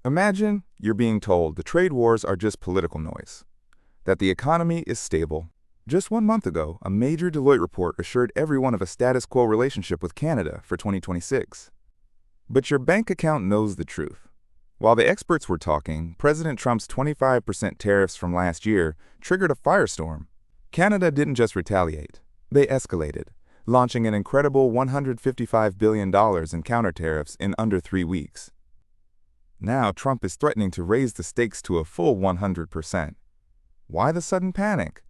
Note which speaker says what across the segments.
Speaker 1: Imagine you're being told the trade wars are just political noise, that the economy is stable. Just 1 month ago, a major Deloitte report assured everyone of a status quo relationship with Canada for 2026. But your bank account knows the truth. While the experts were talking, President Trump's 25% tariffs from last year triggered a firestorm. Canada didn't just retaliate, they escalated, launching an incredible $155 billion in counter tariffs in under 3 weeks. Now Trump is threatening to raise the stakes to a full 100%. Why the sudden panic?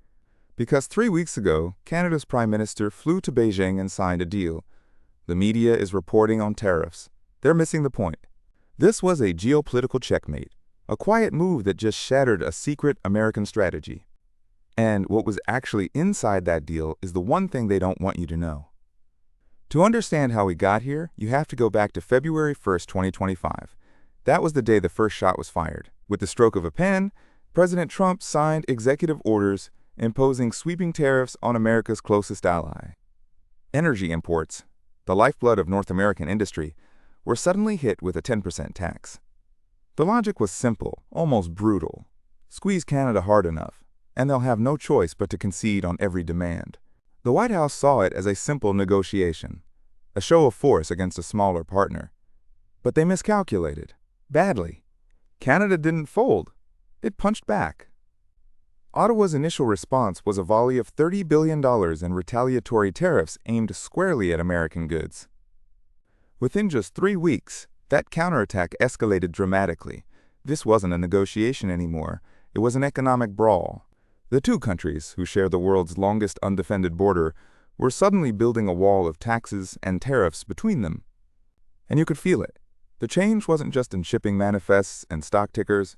Speaker 1: Because 3 weeks ago, Canada's Prime Minister flew to Beijing and signed a deal. The media is reporting on tariffs. They're missing the point. This was a geopolitical checkmate, a quiet move that just shattered a secret American strategy. And what was actually inside that deal is the one thing they don't want you to know. To understand how we got here, you have to go back to February 1st, 2025. That was the day the first shot was fired. With the stroke of a pen, President Trump signed executive orders imposing sweeping tariffs on America's closest ally. Energy imports, the lifeblood of North American industry, were suddenly hit with a 10% tax. The logic was simple, almost brutal. Squeeze Canada hard enough, and they'll have no choice but to concede on every demand. The White House saw it as a simple negotiation, a show of force against a smaller partner. But they miscalculated. Badly. Canada didn't fold. It punched back. Ottawa's initial response was a volley of $30 billion in retaliatory tariffs aimed squarely at American goods. Within just 3 weeks, that counterattack escalated dramatically. This wasn't a negotiation anymore. It was an economic brawl. The two countries, who share the world's longest undefended border, were suddenly building a wall of taxes and tariffs between them. And you could feel it. The change wasn't just in shipping manifests and stock tickers.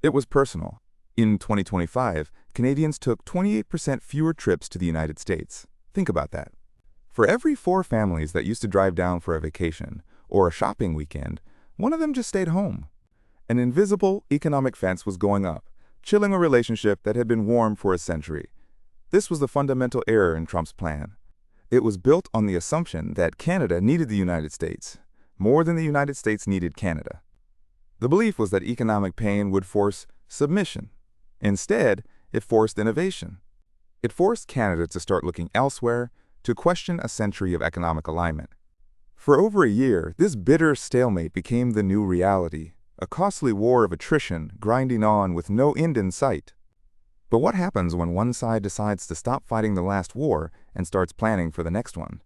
Speaker 1: It was personal. In 2025, Canadians took 28% fewer trips to the United States. Think about that. For every 4 families that used to drive down for a vacation or a shopping weekend, one of them just stayed home. An invisible economic fence was going up, chilling a relationship that had been warm for a century. This was the fundamental error in Trump's plan. It was built on the assumption that Canada needed the United States more than the United States needed Canada. The belief was that economic pain would force submission. Instead, it forced innovation. It forced Canada to start looking elsewhere, to question a century of economic alignment. For over a year, this bitter stalemate became the new reality, a costly war of attrition grinding on with no end in sight. But what happens when one side decides to stop fighting the last war and starts planning for the next one?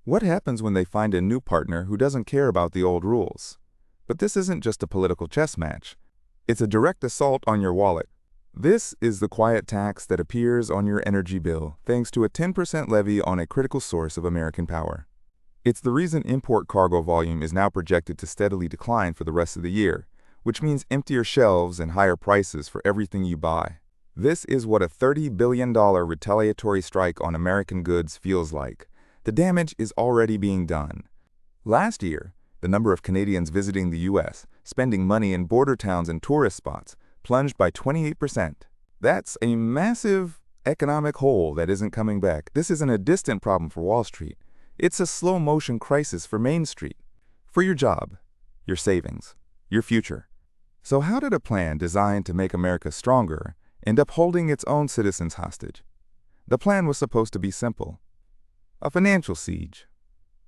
Speaker 1: What happens when they find a new partner who doesn't care about the old rules? But this isn't just a political chess match. It's a direct assault on your wallet. This is the quiet tax that appears on your energy bill thanks to a 10% levy on a critical source of American power. It's the reason import cargo volume is now projected to steadily decline for the rest of the year, which means emptier shelves and higher prices for everything you buy. This is what a $30 billion retaliatory strike on American goods feels like. The damage is already being done. Last year, the number of Canadians visiting the U.S., spending money in border towns and tourist spots, plunged by 28%. That's a massive economic hole that isn't coming back. This isn't a distant problem for Wall Street. It's a slow-motion crisis for Main Street, for your job, your savings, your future. So how did a plan designed to make America stronger end up holding its own citizens hostage? The plan was supposed to be simple. A financial siege.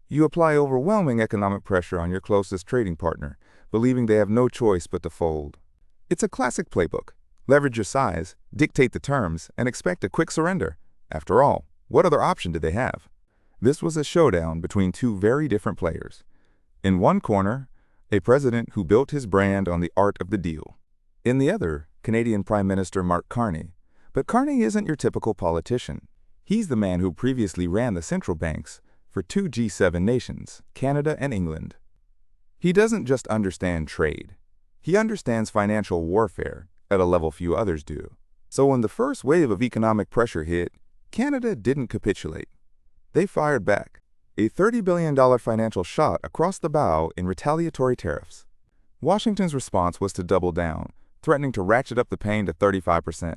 Speaker 1: You apply overwhelming economic pressure on your closest trading partner, believing they have no choice but to fold. It's a classic playbook. Leverage your size, dictate the terms, and expect a quick surrender. After all, what other option did they have? This was a showdown between two very different players. In one corner, a president who built his brand on the art of the deal. In the other, Canadian Prime Minister Mark Carney. But Carney isn't your typical politician. He's the man who previously ran the central banks for 2 G7 nations, Canada and England. He doesn't just understand trade. He understands financial warfare at a level few others do. So when the first wave of economic pressure hit, Canada didn't capitulate. They fired back, a $30 billion financial shot across the bow in retaliatory tariffs. Washington's response was to double down, threatening to ratchet up the pain to 35%.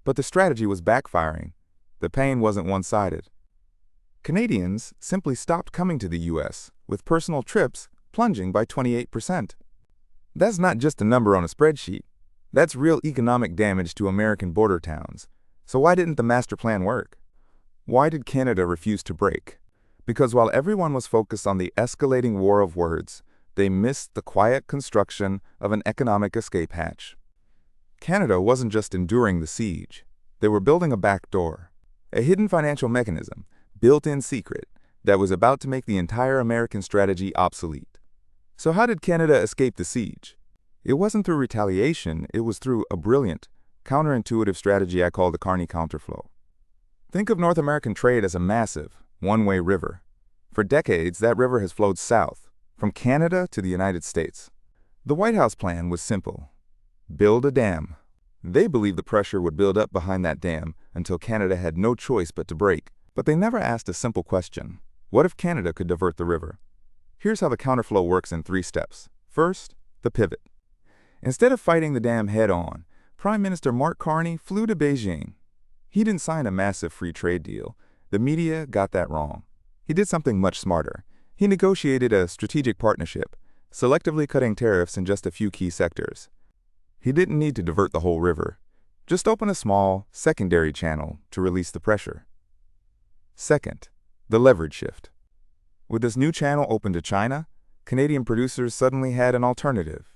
Speaker 1: But the strategy was backfiring. The pain wasn't one-sided. Canadians simply stopped coming to the U.S., with personal trips plunging by 28%. That's not just a number on a spreadsheet. That's real economic damage to American border towns. So why didn't the master plan work? Why did Canada refuse to break? Because while everyone was focused on the escalating war of words, they missed the quiet construction of an economic escape hatch. Canada wasn't just enduring the siege. They were building a back door, a hidden financial mechanism, built in secret, that was about to make the entire American strategy obsolete. So how did Canada escape the siege? It wasn't through retaliation, it was through a brilliant, counterintuitive strategy I call the Carny Counterflow. Think of North American trade as a massive, one-way river. For decades, that river has flowed south, from Canada to the United States. The White House plan was simple. Build a dam. They believed the pressure would build up behind that dam until Canada had no choice but to break. But they never asked a simple question. What if Canada could divert the river? Here's how the counterflow works in 3 steps. First, the pivot. Instead of fighting the dam head-on, Prime Minister Mark Carney flew to Beijing. He didn't sign a massive free trade deal. The media got that wrong. He did something much smarter. He negotiated a strategic partnership, selectively cutting tariffs in just a few key sectors. He didn't need to divert the whole river. Just open a small, secondary channel to release the pressure. Second, the leverage shift. With this new channel open to China, Canadian producers suddenly had an alternative.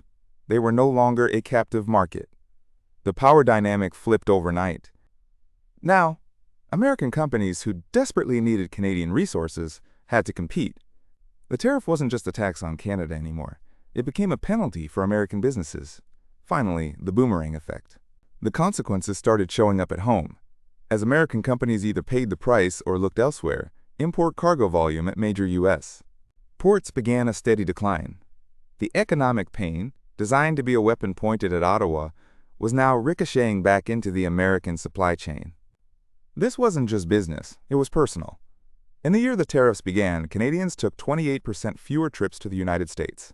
Speaker 1: They were no longer a captive market. The power dynamic flipped overnight. Now, American companies who desperately needed Canadian resources had to compete. The tariff wasn't just a tax on Canada anymore. It became a penalty for American businesses. Finally, the boomerang effect. The consequences started showing up at home. As American companies either paid the price or looked elsewhere, import cargo volume at major U.S. ports began a steady decline. The economic pain, designed to be a weapon pointed at Ottawa, was now ricocheting back into the American supply chain. This wasn't just business, it was personal. In the year the tariffs began, Canadians took 28% fewer trips to the United States.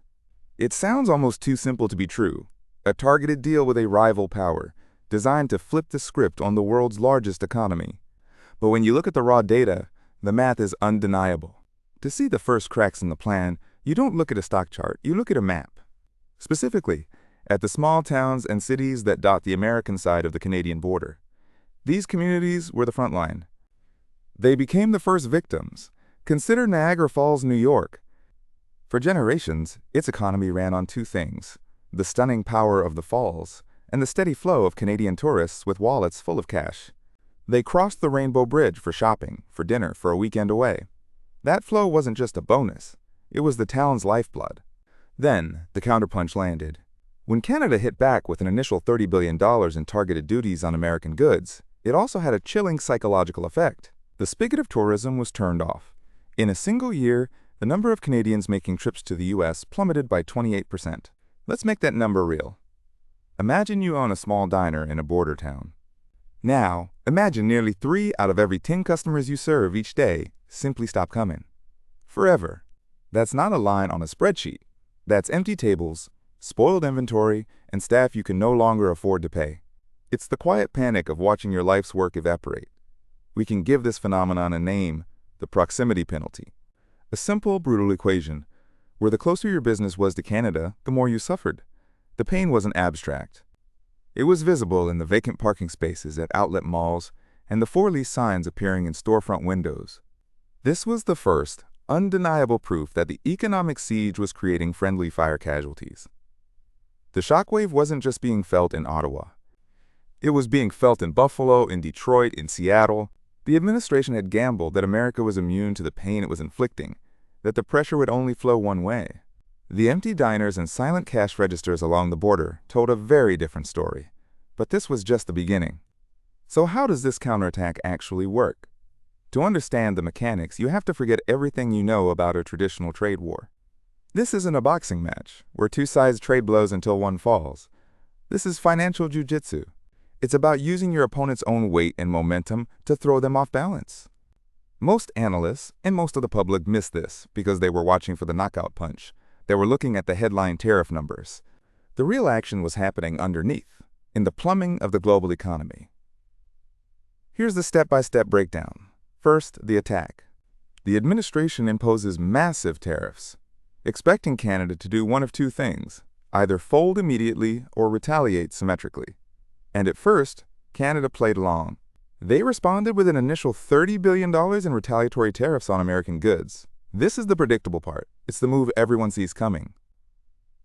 Speaker 1: It sounds almost too simple to be true. A targeted deal with a rival power, designed to flip the script on the world's largest economy. But when you look at the raw data, the math is undeniable. To see the first cracks in the plan, you don't look at a stock chart, you look at a map. Specifically, at the small towns and cities that dot the American side of the Canadian border. These communities were the front line. They became the first victims. Consider Niagara Falls, New York. For generations, its economy ran on 2 things: the stunning power of the falls and the steady flow of Canadian tourists with wallets full of cash. They crossed the Rainbow Bridge for shopping, for dinner, for a weekend away. That flow wasn't just a bonus, it was the town's lifeblood. Then, the counterpunch landed. When Canada hit back with an initial $30 billion in targeted duties on American goods, it also had a chilling psychological effect. The spigot of tourism was turned off. In a single year, the number of Canadians making trips to the U.S. plummeted by 28%. Let's make that number real. Imagine you own a small diner in a border town. Now, imagine nearly 3 out of every 10 customers you serve each day simply stop coming. Forever. That's not a line on a spreadsheet. That's empty tables, spoiled inventory, and staff you can no longer afford to pay. It's the quiet panic of watching your life's work evaporate. We can give this phenomenon a name: the proximity penalty. A simple, brutal equation, where the closer your business was to Canada, the more you suffered. The pain wasn't abstract. It was visible in the vacant parking spaces at outlet malls and the for-lease signs appearing in storefront windows. This was the first, undeniable proof that the economic siege was creating friendly fire casualties. The shockwave wasn't just being felt in Ottawa. It was being felt in Buffalo, in Detroit, in Seattle. The administration had gambled that America was immune to the pain it was inflicting, that the pressure would only flow one way. The empty diners and silent cash registers along the border told a very different story. But this was just the beginning. So how does this counterattack actually work? To understand the mechanics, you have to forget everything you know about a traditional trade war. This isn't a boxing match, where 2 sides trade blows until one falls. This is financial jiu-jitsu. It's about using your opponent's own weight and momentum to throw them off balance. Most analysts and most of the public missed this because they were watching for the knockout punch. They were looking at the headline tariff numbers. The real action was happening underneath, in the plumbing of the global economy. Here's the step-by-step breakdown. First, the attack. The administration imposes massive tariffs, expecting Canada to do one of 2 things: either fold immediately or retaliate symmetrically. And at first, Canada played along. They responded with an initial $30 billion in retaliatory tariffs on American goods. This is the predictable part. It's the move everyone sees coming.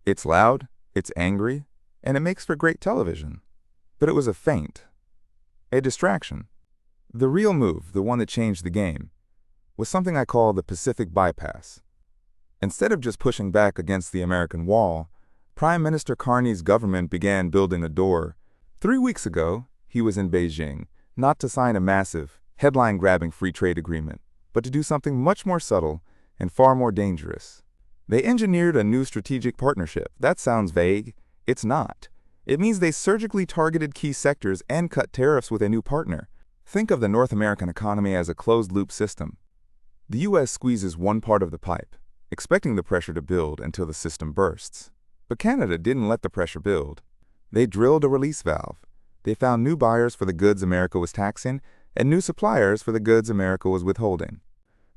Speaker 1: It's loud, it's angry, and it makes for great television. But it was a feint, a distraction. The real move, the one that changed the game, was something I call the Pacific bypass. Instead of just pushing back against the American wall, Prime Minister Carney's government began building a door. 3 weeks ago, he was in Beijing, not to sign a massive, headline-grabbing free trade agreement, but to do something much more subtle and far more dangerous. They engineered a new strategic partnership. That sounds vague. It's not. It means they surgically targeted key sectors and cut tariffs with a new partner. Think of the North American economy as a closed-loop system. The U.S. squeezes one part of the pipe, expecting the pressure to build until the system bursts. But Canada didn't let the pressure build. They drilled a release valve. They found new buyers for the goods America was taxing and new suppliers for the goods America was withholding.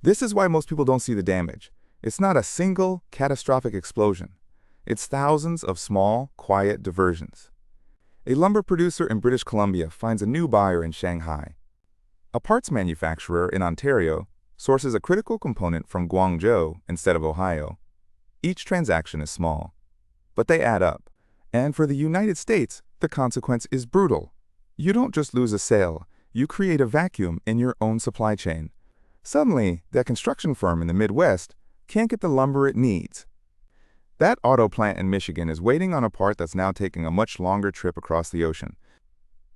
Speaker 1: This is why most people don't see the damage. It's not a single, catastrophic explosion. It's thousands of small, quiet diversions. A lumber producer in British Columbia finds a new buyer in Shanghai. A parts manufacturer in Ontario sources a critical component from Guangzhou instead of Ohio. Each transaction is small, but they add up. And for the United States, the consequence is brutal. You don't just lose a sale, you create a vacuum in your own supply chain. Suddenly, that construction firm in the Midwest can't get the lumber it needs. That auto plant in Michigan is waiting on a part that's now taking a much longer trip across the ocean.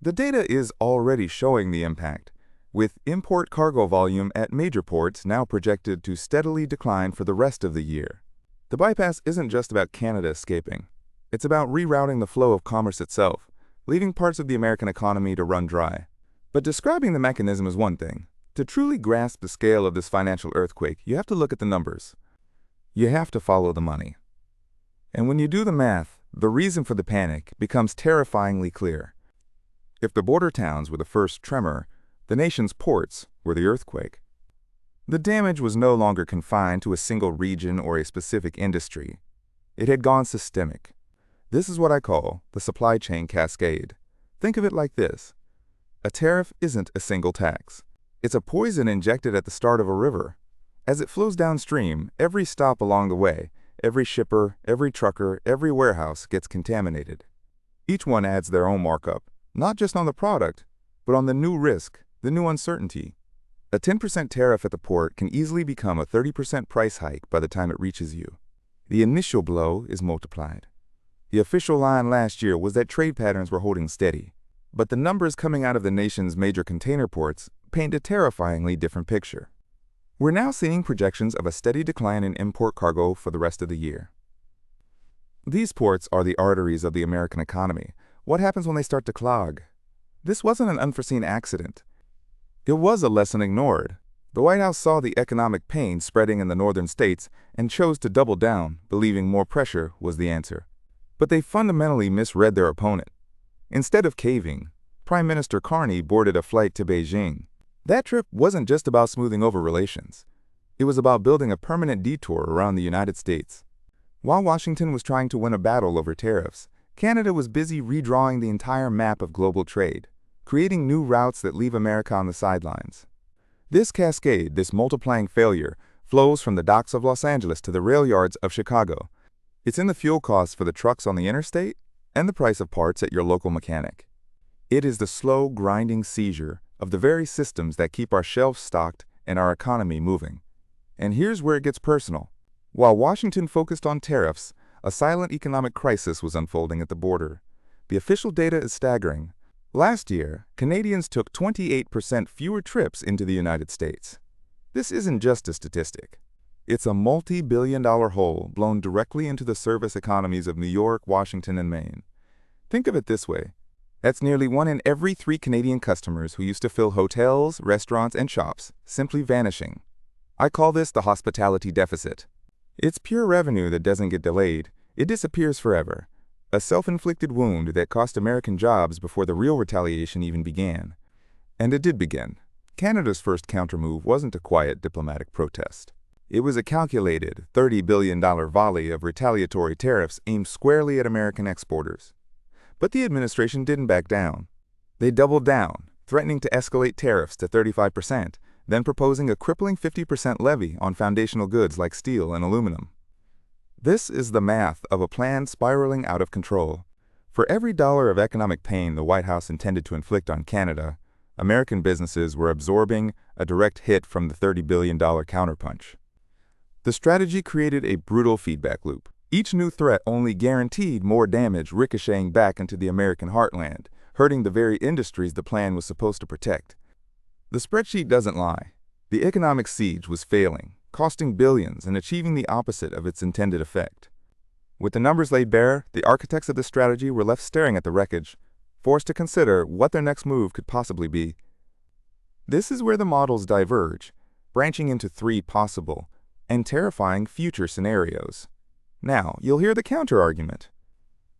Speaker 1: The data is already showing the impact, with import cargo volume at major ports now projected to steadily decline for the rest of the year. The bypass isn't just about Canada escaping. It's about rerouting the flow of commerce itself, leaving parts of the American economy to run dry. But describing the mechanism is one thing. To truly grasp the scale of this financial earthquake, you have to look at the numbers. You have to follow the money. And when you do the math, the reason for the panic becomes terrifyingly clear. If the border towns were the first tremor, the nation's ports were the earthquake. The damage was no longer confined to a single region or a specific industry. It had gone systemic. This is what I call the supply chain cascade. Think of it like this. A tariff isn't a single tax. It's a poison injected at the start of a river. As it flows downstream, every stop along the way, every shipper, every trucker, every warehouse gets contaminated. Each one adds their own markup, not just on the product, but on the new risk, the new uncertainty. A 10% tariff at the port can easily become a 30% price hike by the time it reaches you. The initial blow is multiplied. The official line last year was that trade patterns were holding steady, but the numbers coming out of the nation's major container ports paint a terrifyingly different picture. We're now seeing projections of a steady decline in import cargo for the rest of the year. These ports are the arteries of the American economy. What happens when they start to clog? This wasn't an unforeseen accident. It was a lesson ignored. The White House saw the economic pain spreading in the northern states and chose to double down, believing more pressure was the answer. But they fundamentally misread their opponent. Instead of caving, Prime Minister Carney boarded a flight to Beijing. That trip wasn't just about smoothing over relations. It was about building a permanent detour around the United States. While Washington was trying to win a battle over tariffs, Canada was busy redrawing the entire map of global trade, creating new routes that leave America on the sidelines. This cascade, this multiplying failure, flows from the docks of Los Angeles to the rail yards of Chicago. It's in the fuel costs for the trucks on the interstate and the price of parts at your local mechanic. It is the slow, grinding seizure of the very systems that keep our shelves stocked and our economy moving. And here's where it gets personal. While Washington focused on tariffs, a silent economic crisis was unfolding at the border. The official data is staggering. Last year, Canadians took 28% fewer trips into the United States. This isn't just a statistic. It's a multi-billion-dollar hole blown directly into the service economies of New York, Washington, and Maine. Think of it this way. That's nearly 1 in every 3 Canadian customers who used to fill hotels, restaurants, and shops simply vanishing. I call this the hospitality deficit. It's pure revenue that doesn't get delayed. It disappears forever. A self-inflicted wound that cost American jobs before the real retaliation even began. And it did begin. Canada's first countermove wasn't a quiet diplomatic protest. It was a calculated $30 billion volley of retaliatory tariffs aimed squarely at American exporters. But the administration didn't back down. They doubled down, threatening to escalate tariffs to 35%, then proposing a crippling 50% levy on foundational goods like steel and aluminum. This is the math of a plan spiraling out of control. For every dollar of economic pain the White House intended to inflict on Canada, American businesses were absorbing a direct hit from the $30 billion counterpunch. The strategy created a brutal feedback loop. Each new threat only guaranteed more damage ricocheting back into the American heartland, hurting the very industries the plan was supposed to protect. The spreadsheet doesn't lie. The economic siege was failing, costing billions and achieving the opposite of its intended effect. With the numbers laid bare, the architects of this strategy were left staring at the wreckage, forced to consider what their next move could possibly be. This is where the models diverge, branching into three possible and terrifying future scenarios. Now, you'll hear the counter-argument.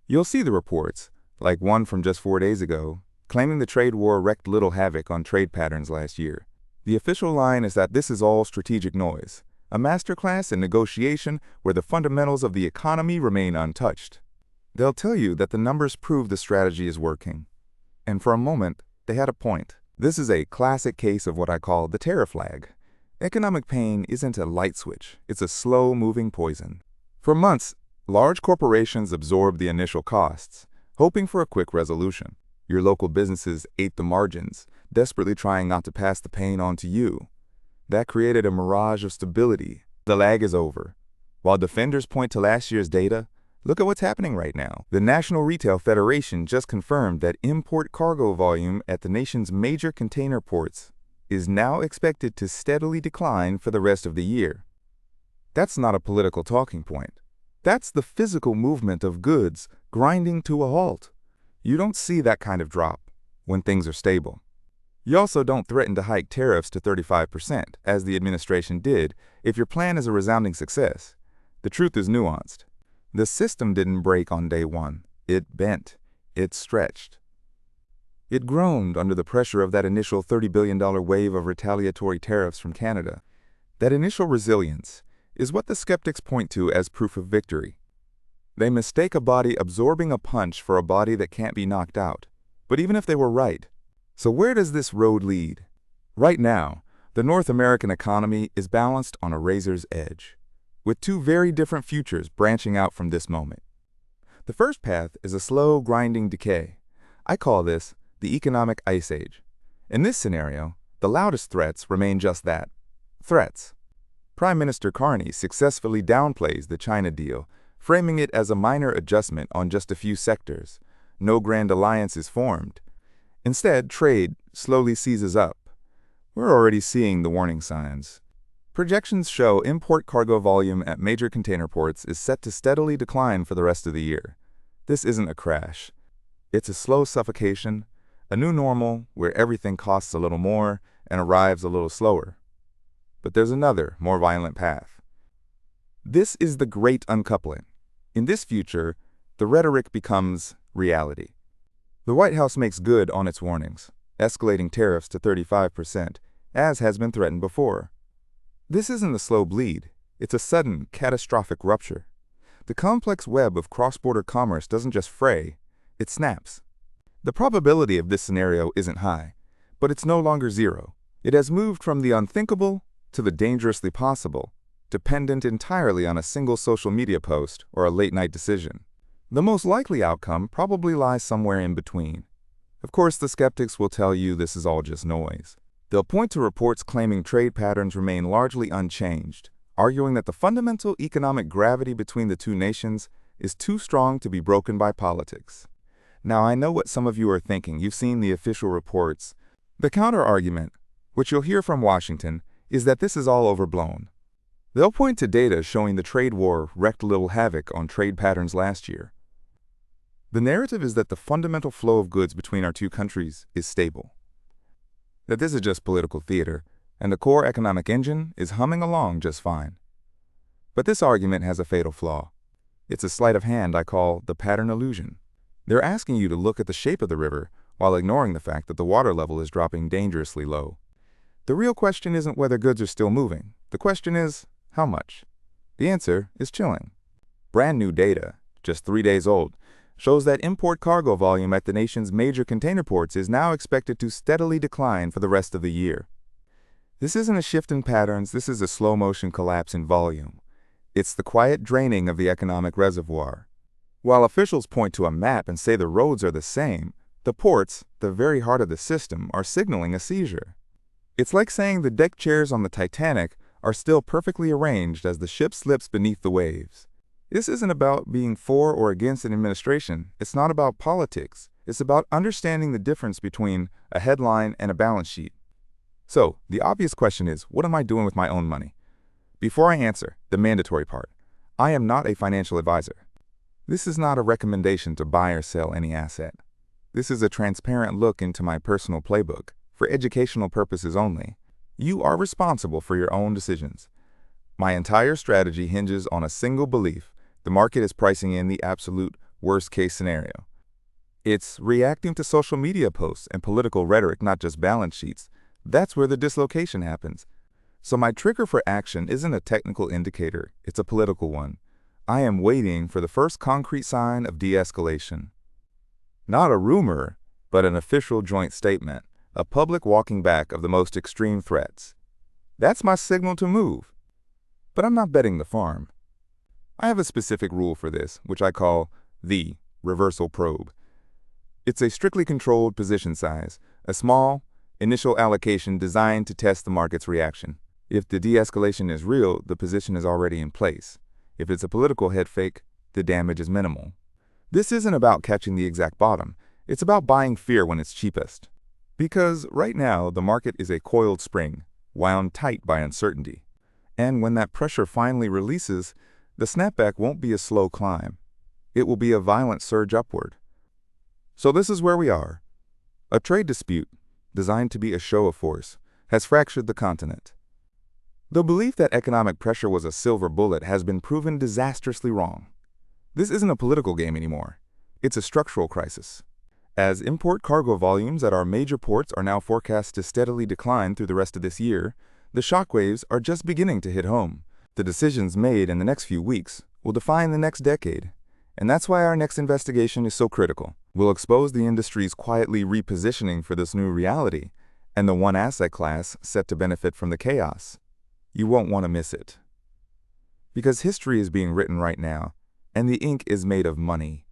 Speaker 1: You'll see the reports, like one from just 4 days ago, claiming the trade war wreaked little havoc on trade patterns last year. The official line is that this is all strategic noise, a masterclass in negotiation where the fundamentals of the economy remain untouched. They'll tell you that the numbers prove the strategy is working. And for a moment, they had a point. This is a classic case of what I call the tariff lag. Economic pain isn't a light switch, it's a slow-moving poison. For months, large corporations absorbed the initial costs, hoping for a quick resolution. Your local businesses ate the margins, desperately trying not to pass the pain on to you. That created a mirage of stability. The lag is over. While defenders point to last year's data, look at what's happening right now. The National Retail Federation just confirmed that import cargo volume at the nation's major container ports is now expected to steadily decline for the rest of the year. That's not a political talking point. That's the physical movement of goods grinding to a halt. You don't see that kind of drop when things are stable. You also don't threaten to hike tariffs to 35%, as the administration did, if your plan is a resounding success. The truth is nuanced. The system didn't break on day one. It bent. It stretched. It groaned under the pressure of that initial $30 billion wave of retaliatory tariffs from Canada. That initial resilience is what the skeptics point to as proof of victory. They mistake a body absorbing a punch for a body that can't be knocked out. But even if they were right, so where does this road lead? Right now, the North American economy is balanced on a razor's edge, with two very different futures branching out from this moment. The first path is a slow, grinding decay. I call this the economic ice age. In this scenario, the loudest threats remain just that, threats. Prime Minister Carney successfully downplays the China deal, framing it as a minor adjustment on just a few sectors. No grand alliance is formed. Instead, trade slowly seizes up. We're already seeing the warning signs. Projections show import cargo volume at major container ports is set to steadily decline for the rest of the year. This isn't a crash. It's a slow suffocation, a new normal where everything costs a little more and arrives a little slower. But there's another, more violent path. This is the great uncoupling. In this future, the rhetoric becomes reality. The White House makes good on its warnings, escalating tariffs to 35%, as has been threatened before. This isn't a slow bleed. It's a sudden, catastrophic rupture. The complex web of cross-border commerce doesn't just fray, it snaps. The probability of this scenario isn't high, but it's no longer zero. It has moved from the unthinkable to the dangerously possible, dependent entirely on a single social media post or a late-night decision. The most likely outcome probably lies somewhere in between. Of course, the skeptics will tell you this is all just noise. They'll point to reports claiming trade patterns remain largely unchanged, arguing that the fundamental economic gravity between the two nations is too strong to be broken by politics. Now, I know what some of you are thinking. You've seen the official reports. The counter-argument, which you'll hear from Washington, is that this is all overblown. They'll point to data showing the trade war wreaked little havoc on trade patterns last year. The narrative is that the fundamental flow of goods between our two countries is stable. That this is just political theater, and the core economic engine is humming along just fine. But this argument has a fatal flaw. It's a sleight of hand I call the pattern illusion. They're asking you to look at the shape of the river while ignoring the fact that the water level is dropping dangerously low. The real question isn't whether goods are still moving. The question is, How much? The answer is chilling. Brand new data, just 3 days old, shows that import cargo volume at the nation's major container ports is now expected to steadily decline for the rest of the year. This isn't a shift in patterns, this is a slow-motion collapse in volume. It's the quiet draining of the economic reservoir. While officials point to a map and say the roads are the same, the ports, the very heart of the system, are signaling a seizure. It's like saying the deck chairs on the Titanic are still perfectly arranged as the ship slips beneath the waves. This isn't about being for or against an administration. It's not about politics. It's about understanding the difference between a headline and a balance sheet. So, the obvious question is, what am I doing with my own money? Before I answer, the mandatory part, I am not a financial advisor. This is not a recommendation to buy or sell any asset. This is a transparent look into my personal playbook, for educational purposes only. You are responsible for your own decisions. My entire strategy hinges on a single belief: the market is pricing in the absolute worst-case scenario. It's reacting to social media posts and political rhetoric, not just balance sheets. That's where the dislocation happens. So my trigger for action isn't a technical indicator, it's a political one. I am waiting for the first concrete sign of de-escalation. Not a rumor, but an official joint statement, a public walking back of the most extreme threats. That's my signal to move. But I'm not betting the farm. I have a specific rule for this, which I call the reversal probe. It's a strictly controlled position size, a small, initial allocation designed to test the market's reaction. If the de-escalation is real, the position is already in place. If it's a political head fake, the damage is minimal. This isn't about catching the exact bottom. It's about buying fear when it's cheapest. Because right now, the market is a coiled spring, wound tight by uncertainty. And when that pressure finally releases, the snapback won't be a slow climb. It will be a violent surge upward. So this is where we are. A trade dispute, designed to be a show of force, has fractured the continent. The belief that economic pressure was a silver bullet has been proven disastrously wrong. This isn't a political game anymore. It's a structural crisis. As import cargo volumes at our major ports are now forecast to steadily decline through the rest of this year, the shockwaves are just beginning to hit home. The decisions made in the next few weeks will define the next decade. And that's why our next investigation is so critical. We'll expose the industry's quietly repositioning for this new reality, and the one asset class set to benefit from the chaos. You won't want to miss it. Because history is being written right now, and the ink is made of money.